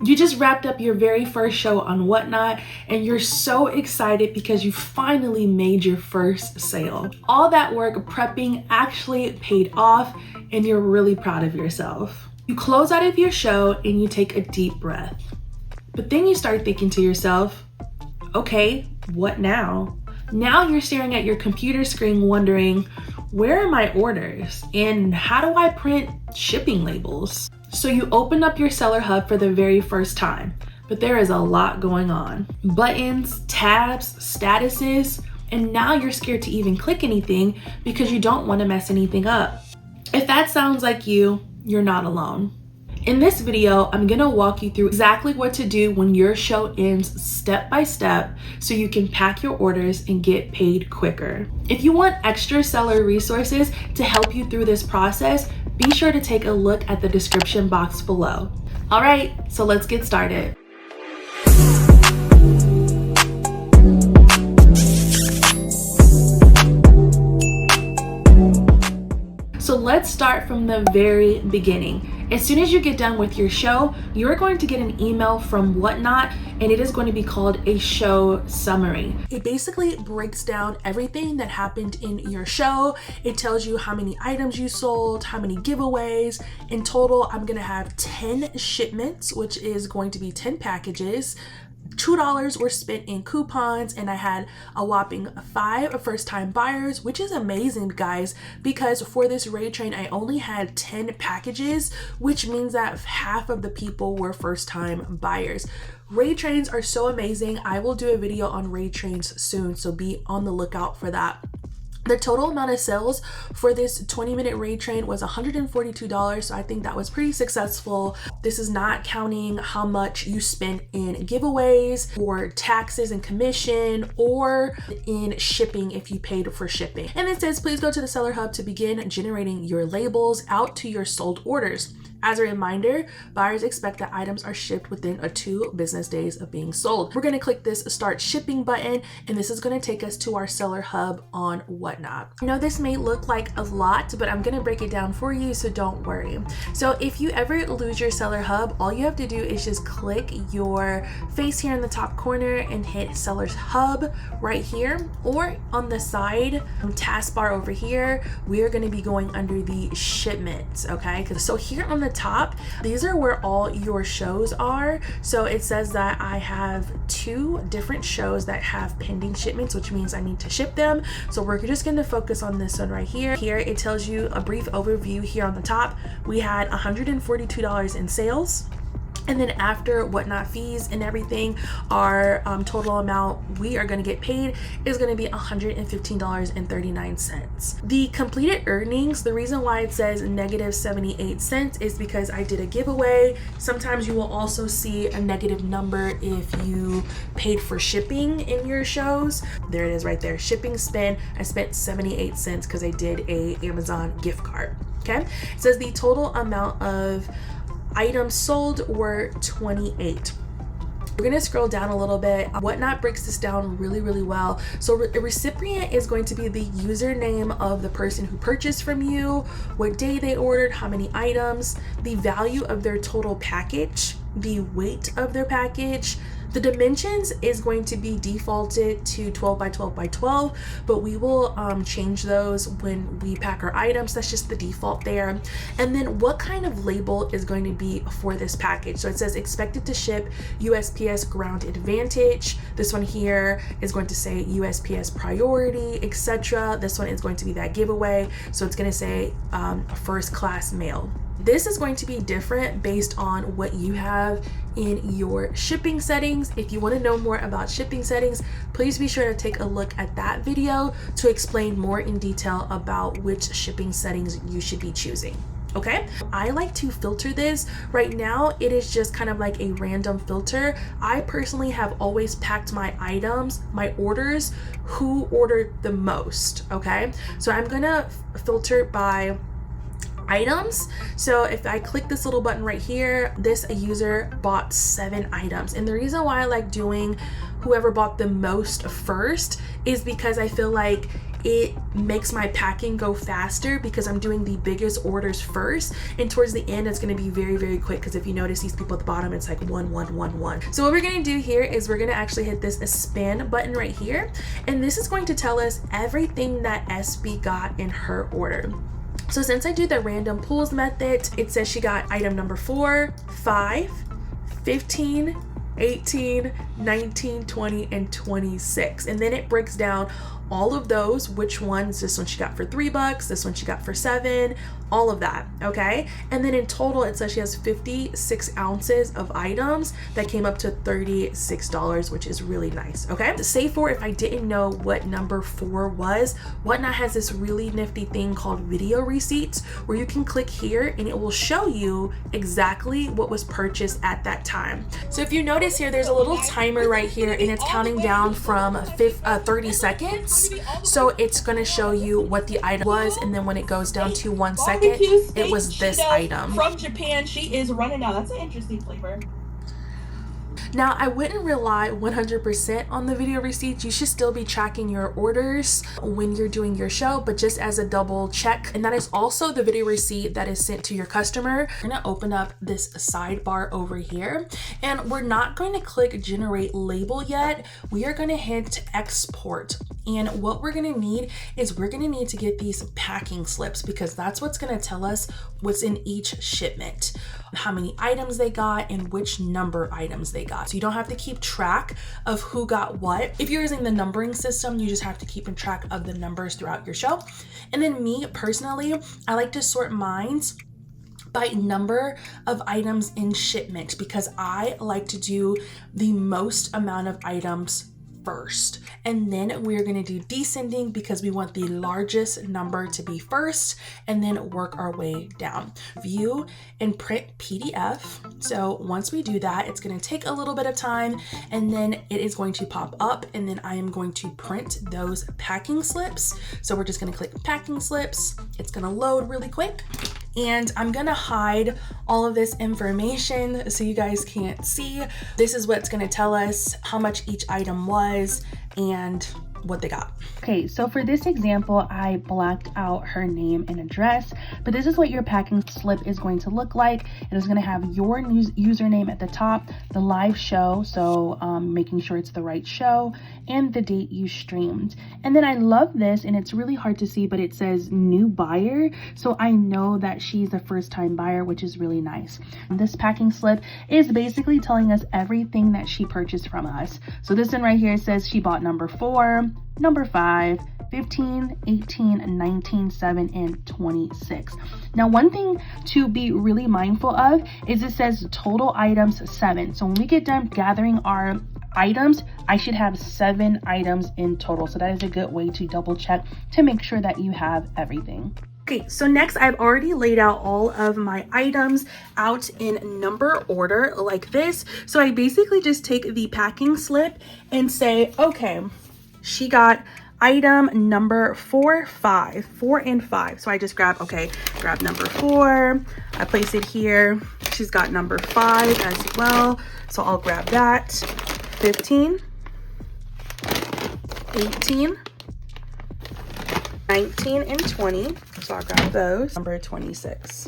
You just wrapped up your very first show on Whatnot and you're so excited because you finally made your first sale. All that work prepping actually paid off and you're really proud of yourself. You close out of your show and you take a deep breath. But then you start thinking to yourself, okay, what now? Now you're staring at your computer screen wondering, where are my orders? And how do I print shipping labels? So you open up your Seller Hub for the very first time, but there is a lot going on. Buttons, tabs, statuses, and now you're scared to even click anything because you don't want to mess anything up. If that sounds like you, you're not alone. In this video, I'm gonna walk you through exactly what to do when your show ends step by step so you can pack your orders and get paid quicker. If you want extra seller resources to help you through this process, be sure to take a look at the description box below. All right, so let's get started. So let's start from the very beginning. As soon as you get done with your show, you're going to get an email from Whatnot, and it is going to be called a show summary. It basically breaks down everything that happened in your show. It tells you how many items you sold, how many giveaways. In total, I'm gonna have 10 shipments, which is going to be 10 packages. $2 were spent in coupons, and I had a whopping 5 first-time buyers, which is amazing, guys, because for this raid train I only had 10 packages, which means that half of the people were first-time buyers. Raid trains are so amazing. I will do a video on raid trains soon, so be on the lookout for that. The total amount of sales for this 20-minute raid train was $142, so I think that was pretty successful. This is not counting how much you spent in giveaways or taxes and commission or in shipping if you paid for shipping. And it says, please go to the Seller Hub to begin generating your labels out to your sold orders. As a reminder, buyers expect that items are shipped within 2 business days of being sold. We're gonna click this Start Shipping button, and this is gonna take us to our Seller Hub on Whatnot. I know this may look like a lot, but I'm gonna break it down for you, so don't worry. So if you ever lose your Seller Hub, all you have to do is just click your face here in the top corner and hit Seller's Hub right here, or on the side taskbar over here, we are gonna be going under the shipments, okay? So here on the top, these are where all your shows are. So it says that I have 2 different shows that have pending shipments, which means I need to ship them. So we're just going to focus on this one right here. Here it tells you a brief overview. Here on the top, we had $142 in sales. And then after Whatnot fees and everything, our total amount we are going to get paid is going to be $115.39. The completed earnings, the reason why it says negative 78 cents is because I did a giveaway. Sometimes you will also see a negative number if you paid for shipping in your shows. There it is right there. Shipping spend, I spent 78 cents because I did a Amazon gift card. Okay. It says the total amount of items sold were 28. We're gonna scroll down a little bit. Whatnot breaks this down really well. So the recipient is going to be the username of the person who purchased from you, what day they ordered, how many items, the value of their total package, the weight of their package. The dimensions is going to be defaulted to 12 by 12 by 12, but we will change those when we pack our items. That's just the default there. And then what kind of label is going to be for this package? So it says expected to ship USPS Ground Advantage. This one here is going to say USPS Priority, etc. This one is going to be that giveaway. So it's going to say first class mail. This is going to be different based on what you have in your shipping settings. If you want to know more about shipping settings, please be sure to take a look at that video to explain more in detail about which shipping settings you should be choosing. Okay, I like to filter this. Right now it is just kind of like a random filter. I personally have always packed my items, my orders, who ordered the most. Okay, so I'm gonna filter by items. So if I click this little button right here, this user bought 7 items. And the reason why I like doing whoever bought the most first is because I feel like it makes my packing go faster because I'm doing the biggest orders first, and towards the end it's going to be very, very quick, because if you notice these people at the bottom, it's like 1 1 1 1. So what we're going to do here is we're going to actually hit this spin button right here, and this is going to tell us everything that SB got in her order. So since I do the random pulls method, it says she got item number 4, 5, 15, 18, 19, 20, and 26. And then it breaks down all of those, which ones, this one she got for $3, this one she got for 7, all of that, okay? And then in total, it says she has 56 ounces of items that came up to $36, which is really nice, okay? Say for if I didn't know what number 4 was, Whatnot has this really nifty thing called video receipts, where you can click here and it will show you exactly what was purchased at that time. So if you notice here, there's a little timer right here, and it's counting down from 30 seconds. So it's going to show you what the item was, and then when it goes down to 1 second, it was this item. From Japan, she is running out. That's an interesting flavor. Now, I wouldn't rely 100% on the video receipts. You should still be tracking your orders when you're doing your show, but just as a double check. And that is also the video receipt that is sent to your customer. We're gonna open up this sidebar over here, and we're not going to click generate label yet. We are gonna hit export. And what we're gonna need is we're gonna need to get these packing slips, because that's what's gonna tell us what's in each shipment, how many items they got and which number items they got. So you don't have to keep track of who got what. If you're using the numbering system, you just have to keep in track of the numbers throughout your show. And then me personally, I like to sort mines by number of items in shipment, because I like to do the most amount of items first, and then we're going to do descending because we want the largest number to be first, and then work our way down. View and print PDF. So once we do that, it's going to take a little bit of time, and then it is going to pop up, and then I am going to print those packing slips. So we're just going to click packing slips. It's going to load really quick. And I'm gonna hide all of this information so you guys can't see. This is what's gonna tell us how much each item was and what they got. Okay, so for this example, I blacked out her name and address, but this is what your packing slip is going to look like. It is going to have your username at the top, the live show, so making sure it's the right show, and the date you streamed. And then I love this, and it's really hard to see, but it says new buyer, so I know that she's a first-time buyer, which is really nice. This packing slip is basically telling us everything that she purchased from us. So this one right here says she bought number 4, number 5, 15, 18, 19, 7, and 26. Now, one thing to be really mindful of is it says total items 7. So when we get done gathering our items, I should have 7 items in total. So that is a good way to double check to make sure that you have everything. Okay, so next I've already laid out all of my items out in number order like this. So I basically just take the packing slip and say, okay, she got item number 4, 4, and 5. So I just grab number 4, I place it here. She's got number 5 as well. So I'll grab that. 15, 18, 19, and 20. So I'll grab those. Number 26.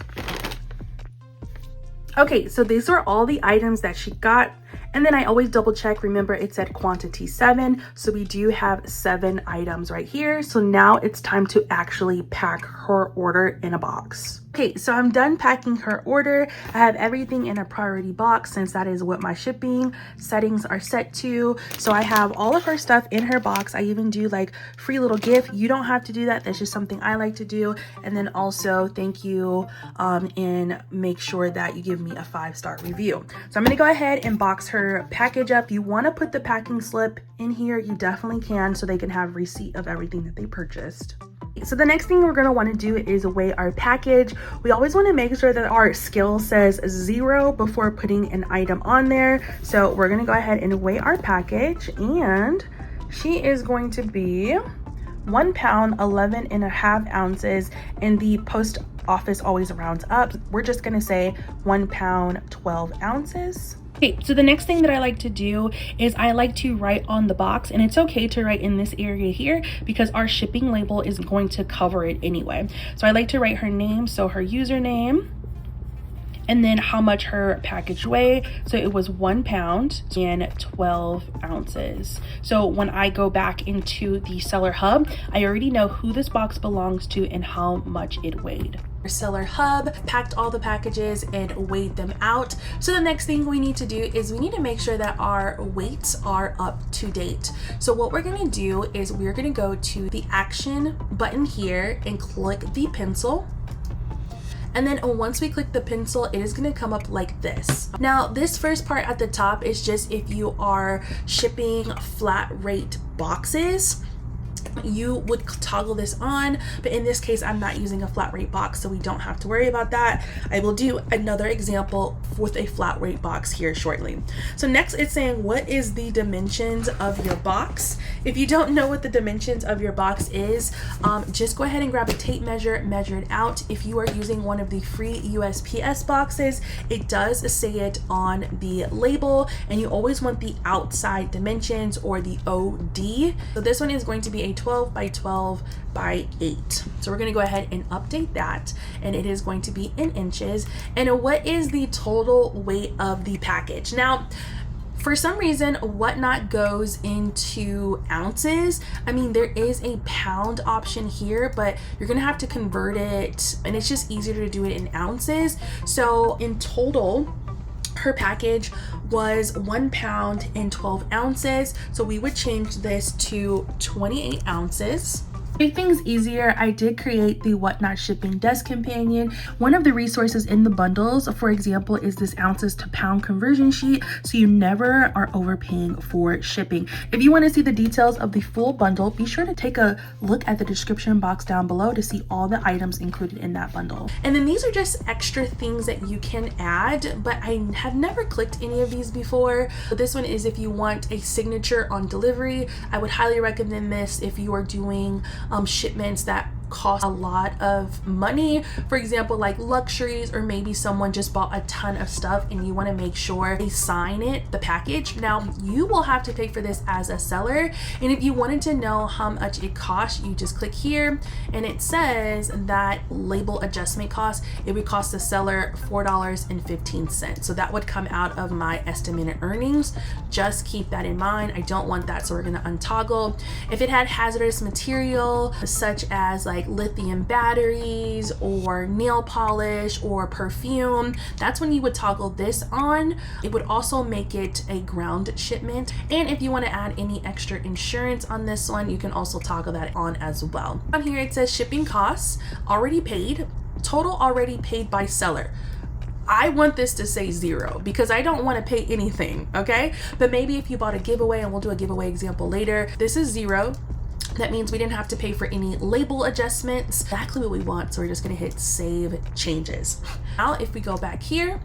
Okay, so these are all the items that she got. And then I always double check. Remember, it said quantity 7. So we do have 7 items right here. So now it's time to actually pack her order in a box. Okay, so I'm done packing her order. I have everything in a priority box since that is what my shipping settings are set to. So I have all of her stuff in her box. I even do like free little gift. You don't have to do that. That's just something I like to do. And then also thank you and make sure that you give me a 5-star review. So I'm gonna go ahead and box her package up. You wanna put the packing slip in here. You definitely can, so they can have receipt of everything that they purchased. So the next thing we're going to want to do is weigh our package. We always want to make sure that our scale says 0 before putting an item on there. So we're going to go ahead and weigh our package, and she is going to be 1 pound 11.5 ounces, and the post office always rounds up. We're just gonna say 1 pound 12 ounces. Okay, so the next thing that I like to do is I like to write on the box, and it's okay to write in this area here because our shipping label is going to cover it anyway. So I like to write her name, so her username, and then how much her package weighed. So it was 1 pound and 12 ounces. So when I go back into the seller hub, I already know who this box belongs to and how much it weighed. Our seller hub packed all the packages and weighed them out. So the next thing we need to do is we need to make sure that our weights are up to date. So what we're gonna do is we're gonna go to the action button here and click the pencil. And then once we click the pencil, it is going to come up like this. Now, this first part at the top is just if you are shipping flat rate boxes, you would toggle this on, but in this case I'm not using a flat rate box, so we don't have to worry about that. I will do another example with a flat rate box here shortly. So next it's saying what is the dimensions of your box. If you don't know what the dimensions of your box is, just go ahead and grab a tape measure, measure it out. If you are using one of the free USPS boxes, it does say it on the label, and you always want the outside dimensions or the OD. So this one is going to be a 12 by 12 by 8. So we're going to go ahead and update that, and it is going to be in inches. And what is the total weight of the package? Now, for some reason, Whatnot goes into ounces. I mean, there is a pound option here, but you're gonna have to convert it, and it's just easier to do it in ounces. So in total, her package was 1 pound and 12 ounces. So we would change this to 28 ounces. To make things easier, I did create the Whatnot Shipping Desk Companion. One of the resources in the bundles, for example, is this ounces to pound conversion sheet, so you never are overpaying for shipping. If you want to see the details of the full bundle, be sure to take a look at the description box down below to see all the items included in that bundle. And then these are just extra things that you can add, but I have never clicked any of these before. But this one is if you want a signature on delivery. I would highly recommend this if you are doing shipments that cost a lot of money, for example like luxuries, or maybe someone just bought a ton of stuff and you want to make sure they sign the package. Now you will have to pay for this as a seller, and if you wanted to know how much it costs, you just click here and it says that label adjustment cost, it would cost the seller $4.15. So that would come out of my estimated earnings. Just keep that in mind. I don't want that, so we're going to untoggle. If it had hazardous material such as like lithium batteries or nail polish or perfume, that's when you would toggle this on. It would also make it a ground shipment, and if you want to add any extra insurance on this one, you can also toggle that on as well. On here it says shipping costs already paid, total already paid by seller. I want this to say 0 because I don't want to pay anything, okay? But maybe if you bought a giveaway, and we'll do a giveaway example later, this is 0. That means we didn't have to pay for any label adjustments. Exactly what we want. So we're just going to hit save changes. Now, if we go back here,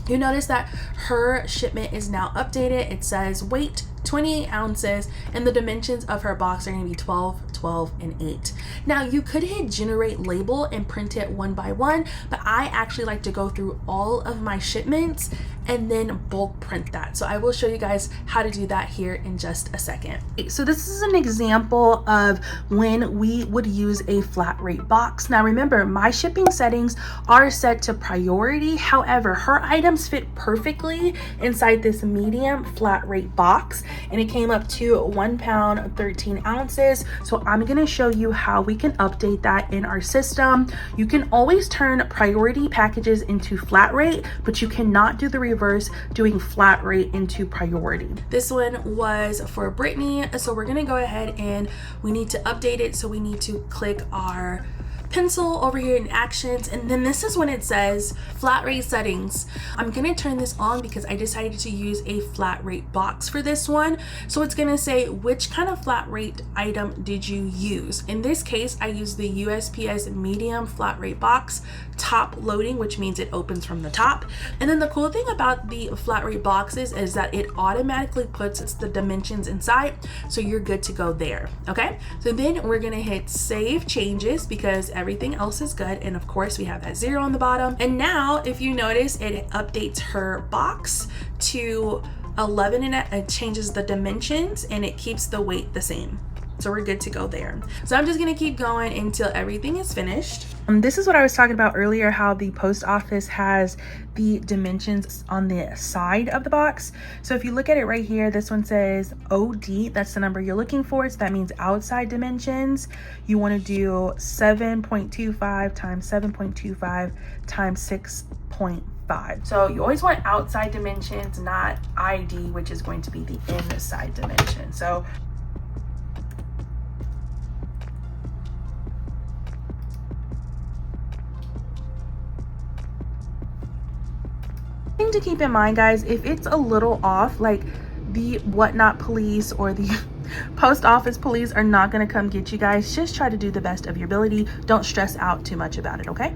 you notice that her shipment is now updated. It says weight 28 ounces, and the dimensions of her box are going to be 12, 12, and 8. Now you could hit generate label and print it one by one, but I actually like to go through all of my shipments and then bulk print that. So I will show you guys how to do that here in just a second. So this is an example of when we would use a flat rate box. Now remember, my shipping settings are set to priority. However, her items fit perfectly inside this medium flat rate box, and it came up to 1 pound 13 ounces. So I'm going to show you how we can update that in our system. You can always turn priority packages into flat rate, but you cannot do the reverse, doing flat rate into priority. This one was for Brittany, so we're going to go ahead and we need to update it. So we need to click our pencil over here in actions, and then this is when it says flat rate settings. I'm gonna turn this on because I decided to use a flat rate box for this one. So it's gonna say which kind of flat rate item did you use. In this case, I used the USPS medium flat rate box, top loading, which means it opens from the top. And then the cool thing about the flat rate boxes is that it automatically puts the dimensions inside, so you're good to go there. Okay, so then we're gonna hit save changes because everything else is good, and of course we have that 0 on the bottom. And now if you notice, it updates her box to 11 and it changes the dimensions and it keeps the weight the same. So we're good to go there. So I'm just gonna keep going until everything is finished. This is what I was talking about earlier, how the post office has the dimensions on the side of the box. So if you look at it right here, this one says OD, that's the number you're looking for. So that means outside dimensions. You wanna do 7.25 times 7.25 times 6.5. So you always want outside dimensions, not ID, which is going to be the inside dimension. So thing to keep in mind, guys, if it's a little off, like the whatnot police or the post office police are not going to come get you guys. Just try to do the best of your ability. Don't stress out too much about it, okay?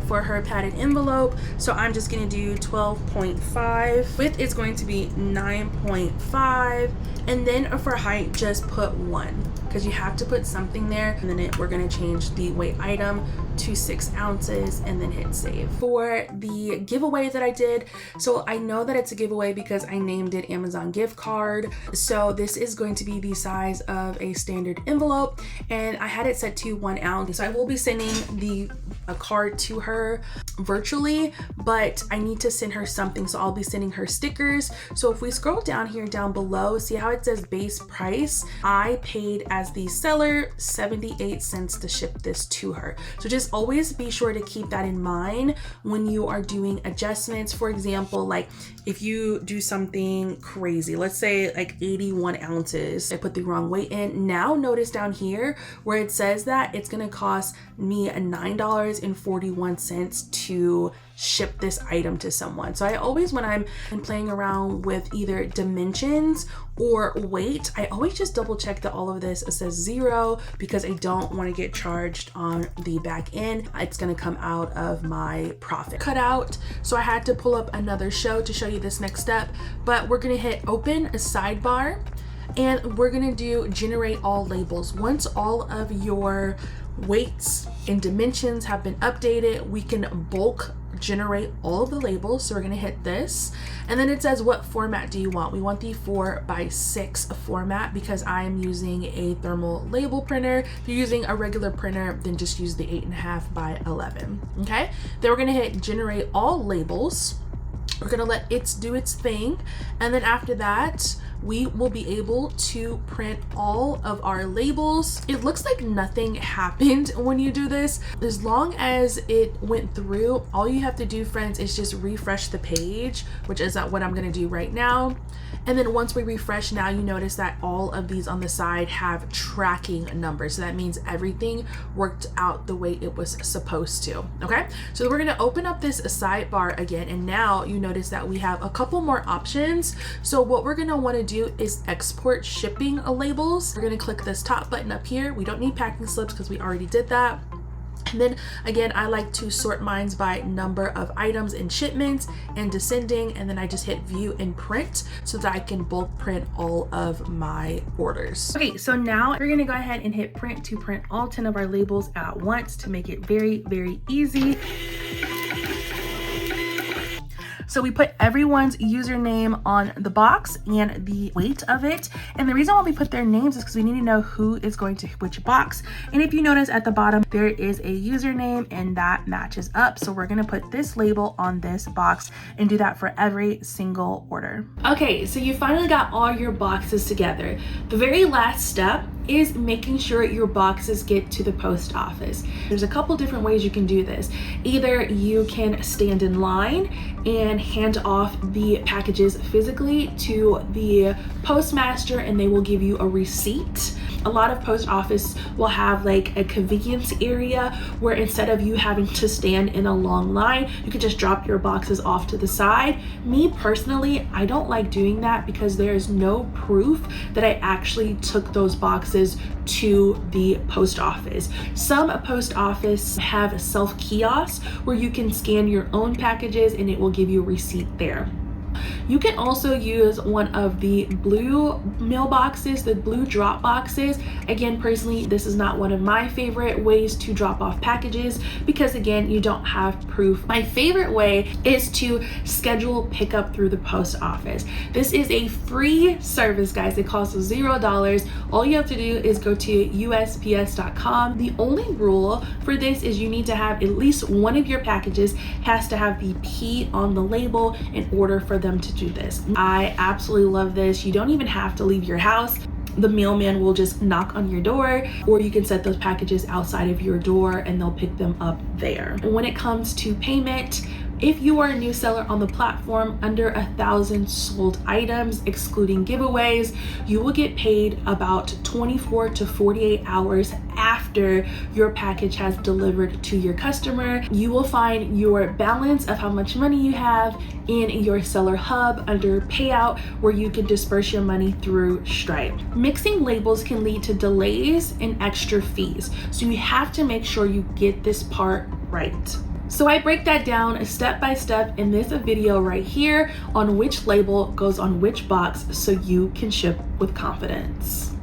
For her padded envelope, so I'm just going to do 12.5. Width is going to be 9.5, and then for height, just put 1 because you have to put something there. And then we're going to change the weight item to 6 ounces and then hit save. For the giveaway that I did, so I know that it's a giveaway because I named it Amazon gift card. So this is going to be the size of a standard envelope, and I had it set to 1 ounce. So I will be sending a card to her virtually, but I need to send her something, so I'll be sending her stickers. So if we scroll down here down below, see how it says base price? I paid as the seller 78 cents to ship this to her. So just always be sure to keep that in mind when you are doing adjustments. For example, like if you do something crazy, let's say like 81 ounces, I put the wrong weight in. Now notice down here where it says that it's gonna cost me $9.41 to ship this item to someone. So I always, when I'm playing around with either dimensions or weight, I always just double check that all of this says 0 because I don't want to get charged on the back end. It's going to come out of my profit cut out. So I had to pull up another show to show you this next step, but we're going to hit open a sidebar and we're going to do generate all labels. Once all of your weights and dimensions have been updated, we can bulk generate all of the labels. So we're going to hit this, and then it says what format do you want. We want the 4x6 format because I'm using a thermal label printer. If you're using a regular printer, then just use the 8.5 by 11. Okay, then we're going to hit generate all labels. We're going to let it do its thing, and then after that we will be able to print all of our labels. It looks like nothing happened when you do this. As long as it went through, all you have to do, friends, is just refresh the page, which is what I'm going to do right now. And then once we refresh, now you notice that all of these on the side have tracking numbers. So that means everything worked out the way it was supposed to. Okay, so we're going to open up this sidebar again, and now you notice that we have a couple more options. So what we're going to want to do is export shipping labels. We're going to click this top button up here. We don't need packing slips because we already did that. And then again, I like to sort mines by number of items and shipments and descending, and then I just hit view and print so that I can bulk print all of my orders. Okay, so now we're gonna go ahead and hit print to print all 10 of our labels at once to make it very, very easy. So we put everyone's username on the box and the weight of it. And the reason why we put their names is because we need to know who is going to which box. And if you notice at the bottom, there is a username and that matches up. So we're gonna put this label on this box and do that for every single order. Okay, so you finally got all your boxes together. The very last step is making sure your boxes get to the post office. There's a couple different ways you can do this. Either you can stand in line and hand off the packages physically to the postmaster and they will give you a receipt. A lot of post office will have like a convenience area where instead of you having to stand in a long line, you could just drop your boxes off to the side. Me personally, I don't like doing that because there is no proof that I actually took those boxes to the post office. Some post office have a self kiosk where you can scan your own packages and it will give you a receipt there. You can also use one of the blue mailboxes, the blue drop boxes. Again, personally, this is not one of my favorite ways to drop off packages because again, you don't have proof. My favorite way is to schedule pickup through the post office. This is a free service, guys. It costs $0. All you have to do is go to USPS.com. The only rule for this is you need to have at least one of your packages has to have the P on the label in order for them to do this. I absolutely love this. You don't even have to leave your house. The mailman will just knock on your door, or you can set those packages outside of your door and they'll pick them up there. When it comes to payment, if you are a new seller on the platform under 1,000 sold items, excluding giveaways, you will get paid about 24 to 48 hours after your package has delivered to your customer. You will find your balance of how much money you have in your seller hub under payout, where you can disperse your money through Stripe. Mixing labels can lead to delays and extra fees, so you have to make sure you get this part right. So I break that down step by step in this video right here on which label goes on which box so you can ship with confidence.